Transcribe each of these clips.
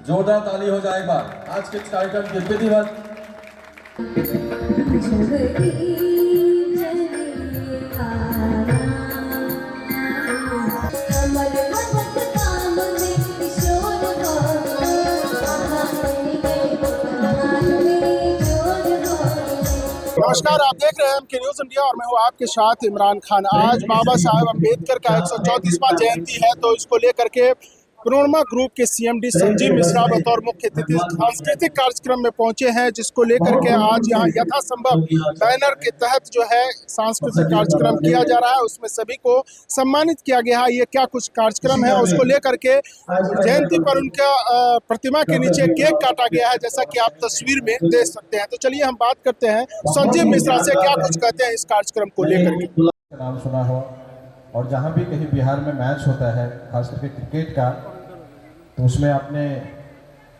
जोरदार ताली हो जाए एक बार आज के कार्यक्रम के विधिवत। नमस्कार, आप देख रहे हैं एमके न्यूज़ इंडिया और मैं हूँ आपके साथ इमरान खान। आज बाबा साहेब अम्बेडकर का 134वां जयंती है, तो इसको लेकर के प्रोनमा ग्रुप के सीएमडी संजीव मिश्रा बतौर मुख्य अतिथि सांस्कृतिक कार्यक्रम में पहुंचे हैं, जिसको लेकर के आज यहाँ यथासंभव बैनर के तहत जो है सांस्कृतिक कार्यक्रम किया जा रहा है, उसमें सभी को सम्मानित किया गया है। ये क्या कुछ कार्यक्रम है उसको लेकर के जयंती पर उनका प्रतिमा के नीचे केक काटा गया है, जैसा कि आप तस्वीर में देख सकते हैं। तो चलिए हम बात करते हैं संजीव मिश्रा से, क्या कुछ कहते हैं इस कार्यक्रम को लेकर के। नाम सुना हो, और जहाँ भी कहीं बिहार में मैच होता है खास करके क्रिकेट का, तो उसमें आपने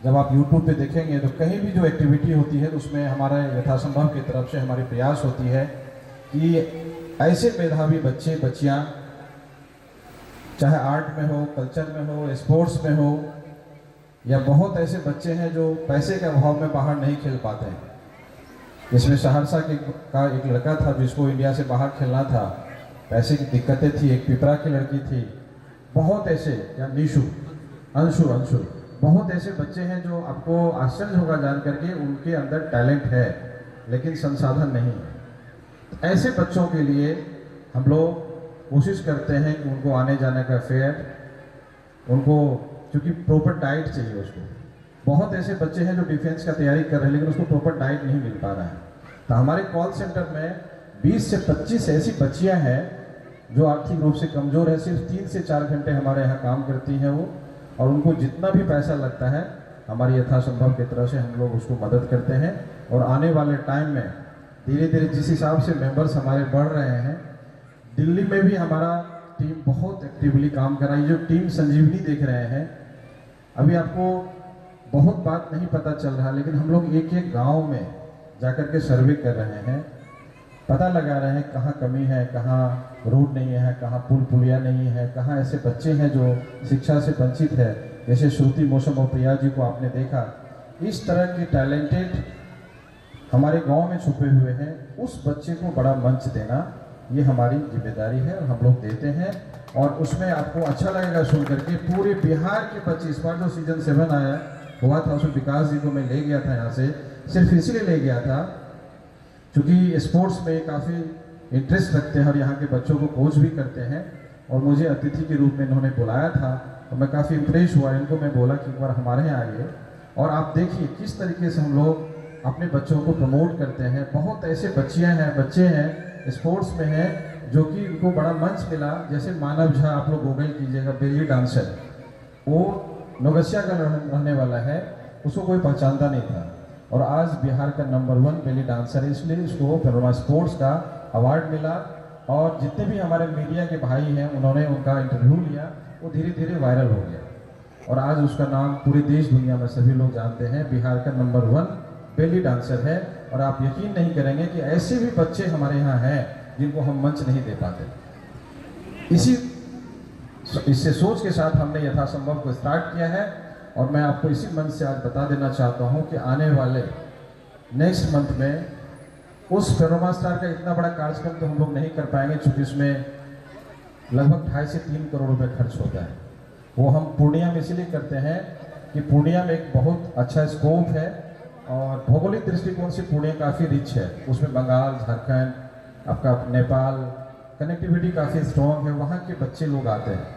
जब आप YouTube पे देखेंगे तो कहीं भी जो एक्टिविटी होती है तो उसमें हमारे यथासंभव की तरफ से हमारी प्रयास होती है कि ऐसे मेधावी बच्चे बच्चियाँ, चाहे आर्ट में हो, कल्चर में हो, स्पोर्ट्स में हो, या बहुत ऐसे बच्चे हैं जो पैसे के अभाव में बाहर नहीं खेल पाते हैं। जिसमें सहरसा का एक लड़का था जिसको इंडिया से बाहर खेलना था, पैसे की दिक्कतें थी। एक पिपरा की लड़की थी। बहुत ऐसे, या निशु, अंशु, बहुत ऐसे बच्चे हैं जो आपको आश्चर्य होगा जान करके उनके अंदर टैलेंट है लेकिन संसाधन नहीं है। ऐसे बच्चों के लिए हम लोग कोशिश करते हैं कि उनको आने जाने का फेयर, उनको क्योंकि प्रॉपर डाइट चाहिए उसको। बहुत ऐसे बच्चे हैं जो डिफेंस का तैयारी कर रहे हैं लेकिन उसको प्रॉपर डाइट नहीं मिल पा रहा है। तो हमारे कॉल सेंटर में 20 से 25 ऐसी बच्चियां हैं जो आर्थिक रूप से कमज़ोर है। सिर्फ 3 से 4 घंटे हमारे यहाँ काम करती हैं वो, और उनको जितना भी पैसा लगता है हमारी यथासंभव की तरफ से हम लोग उसको मदद करते हैं। और आने वाले टाइम में धीरे धीरे जिस हिसाब से मेंबर्स हमारे बढ़ रहे हैं, दिल्ली में भी हमारा टीम बहुत एक्टिवली काम कर रहा है। जो टीम संजीवनी देख रहे हैं, अभी आपको बहुत बात नहीं पता चल रहा, लेकिन हम लोग एक एक गांव में जाकर के सर्वे कर रहे हैं, पता लगा रहे हैं कहाँ कमी है, कहाँ रोड नहीं है, कहाँ पुल पुलिया नहीं है, कहाँ ऐसे बच्चे हैं जो शिक्षा से वंचित है। जैसे श्रुति मौसम और प्रिया जी को आपने देखा, इस तरह के टैलेंटेड हमारे गांव में छुपे हुए हैं। उस बच्चे को बड़ा मंच देना ये हमारी जिम्मेदारी है और हम लोग देते हैं। और उसमें आपको अच्छा लगेगा सुन करके, पूरे बिहार के बच्चे, इस बार जो सीजन 7 आया हुआ था उसमें विकास जी को मैं ले गया था यहाँ से, सिर्फ इसलिए ले गया था क्योंकि स्पोर्ट्स में काफ़ी इंटरेस्ट रखते हैं और यहाँ के बच्चों को कोच भी करते हैं। और मुझे अतिथि के रूप में इन्होंने बुलाया था और मैं काफ़ी इम्प्रेस हुआ। इनको मैं बोला कि एक बार हमारे यहाँ आइए और आप देखिए किस तरीके से हम लोग अपने बच्चों को प्रमोट करते हैं। बहुत ऐसे बच्चियाँ हैं, बच्चे हैं स्पोर्ट्स में हैं जो कि उनको बड़ा मंच मिला। जैसे मानव झा, आप लोग गूगल कीजिएगा, बेली डांसर, वो नौगछिया का रहने वाला है, उसको कोई पहचानता नहीं था और आज बिहार का नंबर 1 बेली डांसर है। इसलिए उसको प्रोनमा स्पोर्ट्स का अवार्ड मिला। और जितने भी हमारे मीडिया के भाई हैं उन्होंने उनका इंटरव्यू लिया, वो धीरे धीरे वायरल हो गया और आज उसका नाम पूरे देश दुनिया में सभी लोग जानते हैं। बिहार का नंबर 1 बेली डांसर है। और आप यकीन नहीं करेंगे कि ऐसे भी बच्चे हमारे यहाँ हैं जिनको हम मंच नहीं दे पाते। इससे सोच के साथ हमने यथासंभव को स्टार्ट किया है। और मैं आपको इसी मंच से आज बता देना चाहता हूं कि आने वाले नेक्स्ट मंथ में उस प्रोनमा स्टार का इतना बड़ा कार्यक्रम तो हम लोग नहीं कर पाएंगे क्योंकि इसमें लगभग 2.5 से 3 करोड़ रुपए खर्च होता है। वो हम पूर्णिया में इसलिए करते हैं कि पूर्णिया में एक बहुत अच्छा स्कोप है और भौगोलिक दृष्टिकोण से पूर्णिया काफ़ी रिच है। उसमें बंगाल, झारखंड, आपका नेपाल, कनेक्टिविटी काफ़ी स्ट्रॉन्ग है। वहाँ के बच्चे लोग आते हैं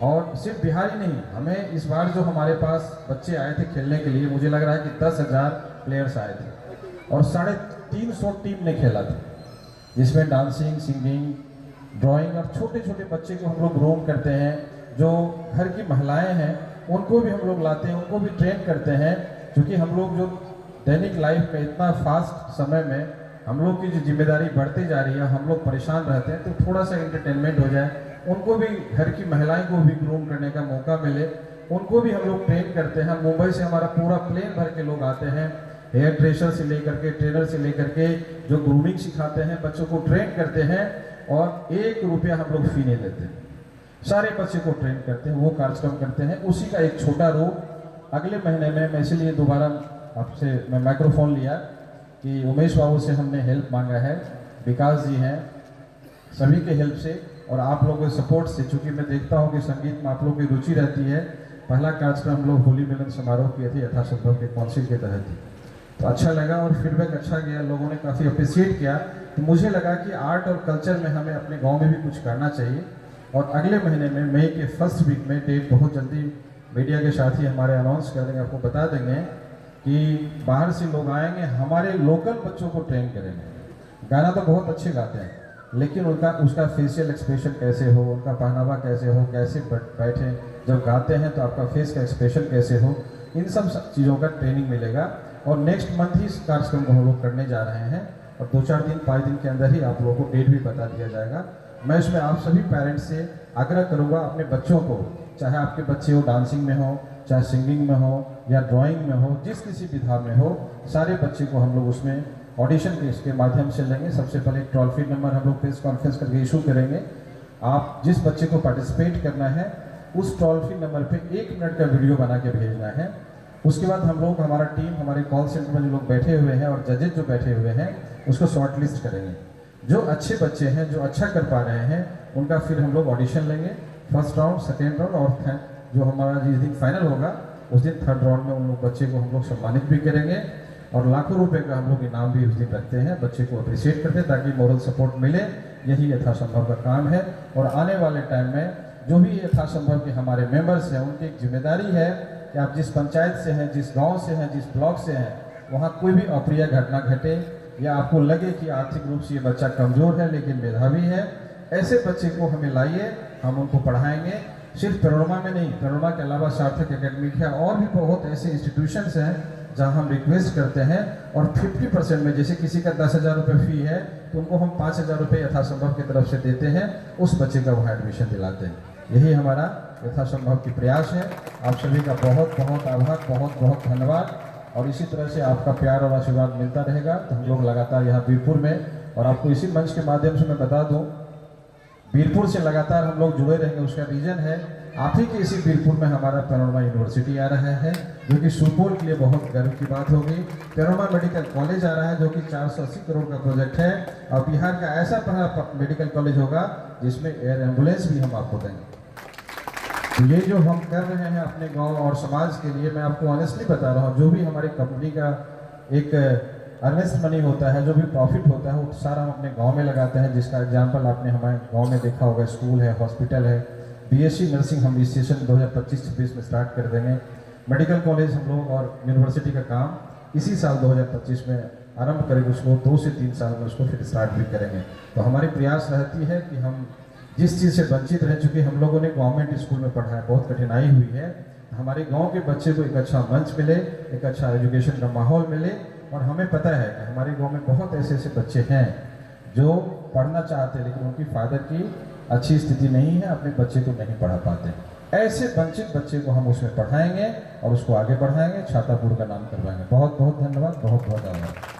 और सिर्फ बिहार ही नहीं, हमें इस बार जो हमारे पास बच्चे आए थे खेलने के लिए, मुझे लग रहा है कि 10,000 प्लेयर्स आए थे और 350 टीम ने खेला था, जिसमें डांसिंग, सिंगिंग, ड्राइंग और छोटे छोटे बच्चे को हम लोग ग्रूम करते हैं। जो घर की महिलाएं हैं उनको भी हम लोग लाते हैं, उनको भी ट्रेन करते हैं, क्योंकि हम लोग जो दैनिक लाइफ में इतना फास्ट समय में हम लोग की जो जिम्मेदारी बढ़ती जा रही है, हम लोग परेशान रहते हैं, तो थोड़ा सा एंटरटेनमेंट हो जाए, उनको भी, घर की महिलाएं को भी ग्रूम करने का मौका मिले, उनको भी हम लोग ट्रेन करते हैं। मुंबई से हमारा पूरा प्लेन भर के लोग आते हैं, हेयर ड्रेसर से लेकर के, ट्रेनर से लेकर के, जो ग्रूमिंग सिखाते हैं, बच्चों को ट्रेन करते हैं और 1 रुपया हम लोग फी नहीं देते। सारे बच्चे को ट्रेन करते हैं, वो कार्यक्रम करते हैं। उसी का एक छोटा रूप अगले महीने में, मैं इसलिए दोबारा आपसे मैं माइक्रोफोन लिया कि उमेश बाबू से हमने हेल्प मांगा है, विकास जी हैं, सभी के हेल्प से और आप लोगों के सपोर्ट से, चूँकि मैं देखता हूँ कि संगीत में आप लोगों की रुचि रहती है। पहला कार्यक्रम हम लोग होली मिलन समारोह किए थे यथासंभव के काउंसिल के तहत ही, तो अच्छा लगा और फीडबैक अच्छा गया, लोगों ने काफ़ी अप्रिशिएट किया। तो मुझे लगा कि आर्ट और कल्चर में हमें अपने गांव में भी कुछ करना चाहिए। और अगले महीने में मई के फर्स्ट वीक में, डेट बहुत जल्दी मीडिया के साथ ही हमारे अनाउंस कर देंगे, आपको बता देंगे कि बाहर से लोग आएंगे, हमारे लोकल बच्चों को ट्रेन करेंगे। गाना तो बहुत अच्छे गाते हैं, लेकिन उसका फेशियल एक्सप्रेशन कैसे हो, उनका पहनावा कैसे हो, कैसे बैठे जब गाते हैं तो आपका फेस का एक्सप्रेशन कैसे हो, इन सब चीज़ों का ट्रेनिंग मिलेगा। और नेक्स्ट मंथ ही इस कार्यक्रम को हम लोग करने जा रहे हैं और 2-4 दिन 5 दिन के अंदर ही आप लोगों को डेट भी बता दिया जाएगा। मैं इसमें आप सभी पेरेंट्स से आग्रह करूंगा, अपने बच्चों को, चाहे आपके बच्चे हो डांसिंग में हो, चाहे सिंगिंग में हो या ड्राइंग में हो, जिस किसी विधा में हो, सारे बच्चे को हम लोग उसमें ऑडिशन के इसके माध्यम से लेंगे। सबसे पहले एक टोल फ्री नंबर हम लोग प्रेस कॉन्फ्रेंस करके इशू करेंगे। आप जिस बच्चे को पार्टिसिपेट करना है उस टोल फ्री नंबर पे 1 मिनट का वीडियो बना के भेजना है। उसके बाद हम लोग, हमारा टीम, हमारे कॉल सेंटर में जो लोग बैठे हुए हैं और जजेज जो बैठे हुए हैं, उसको शॉर्ट लिस्ट करेंगे। जो अच्छे बच्चे हैं, जो अच्छा कर पा रहे हैं, उनका फिर हम लोग ऑडिशन लेंगे, फर्स्ट राउंड, सेकेंड राउंड और जो हमारा जिस दिन फाइनल होगा उस दिन थर्ड राउंड में उन लोग बच्चे को हम लोग सम्मानित भी करेंगे और लाखों रुपए का हम लोग इनाम भी उस दिन रखते हैं। बच्चे को अप्रिशिएट करते हैं ताकि मोरल सपोर्ट मिले, यही यथासंभव का काम है। और आने वाले टाइम में जो भी यथासंभव के हमारे मेंबर्स हैं, उनकी एक जिम्मेदारी है कि आप जिस पंचायत से हैं, जिस गांव से हैं, जिस ब्लॉक से हैं, वहाँ कोई भी अप्रिय घटना घटे या आपको लगे कि आर्थिक रूप से ये बच्चा कमज़ोर है लेकिन मेधावी है, ऐसे बच्चे को हमें लाइए, हम उनको पढ़ाएंगे। सिर्फ पेरोरमा में नहीं, पेरोरमा के अलावा सार्थक एकेडमी है और भी बहुत ऐसे इंस्टीट्यूशंस हैं जहां हम रिक्वेस्ट करते हैं और 50% में, जैसे किसी का 10,000 रुपये फी है तो उनको हम 5,000 रुपये यथासंभव की तरफ से देते हैं, उस बच्चे का वहाँ एडमिशन दिलाते हैं। यही हमारा यथासंभव की प्रयास है। आप सभी का बहुत बहुत आभार, बहुत बहुत धन्यवाद। और इसी तरह से आपका प्यार और आशीर्वाद मिलता रहेगा तो हम लोग लगातार यहाँ बीरपुर में, और आपको इसी मंच के माध्यम से मैं बता दूँ, बीरपुर से लगातार हम लोग जुड़े रहेंगे। उसका रीज़न है आप ही के इसी बीरपुर में हमारा पैनोरमा यूनिवर्सिटी आ रहा है, जो कि सुपौल के लिए बहुत गर्व की बात होगी। पैनोरमा मेडिकल कॉलेज आ रहा है जो कि 480 करोड़ का प्रोजेक्ट है और बिहार का ऐसा पहला मेडिकल कॉलेज होगा जिसमें एयर एम्बुलेंस भी हम आपको देंगे। तो ये जो हम कर रहे हैं अपने गाँव और समाज के लिए, मैं आपको ऑनेस्टली बता रहा हूँ, जो भी हमारी कंपनी का एक अर्नेस्ट मनी होता है, जो भी प्रॉफिट होता है, वो सारा हम अपने गांव में लगाते हैं। जिसका एग्जांपल आपने हमारे गांव में देखा होगा, स्कूल है, हॉस्पिटल है, बीएससी नर्सिंग हम इस सेशन 2025-26 में स्टार्ट कर देंगे। मेडिकल कॉलेज हम लोग और यूनिवर्सिटी का काम इसी साल 2025 में आरंभ करेंगे, उसको 2 से 3 साल में उसको फिर स्टार्ट भी करेंगे। तो हमारी प्रयास रहती है कि हम जिस चीज़ से वंचित रह चुके, हम लोगों ने गवर्नमेंट स्कूल में पढ़ा है, बहुत कठिनाई हुई है, हमारे गाँव के बच्चे को एक अच्छा मंच मिले, एक अच्छा एजुकेशन का माहौल मिले। और हमें पता है कि हमारे गांव में बहुत ऐसे बच्चे हैं जो पढ़ना चाहते हैं लेकिन उनकी फादर की अच्छी स्थिति नहीं है, अपने बच्चे को नहीं पढ़ा पाते। ऐसे वंचित बच्चे को हम उसमें पढ़ाएंगे और उसको आगे बढ़ाएंगे, छातापुर का नाम करवाएंगे। बहुत बहुत धन्यवाद, बहुत बहुत आभार।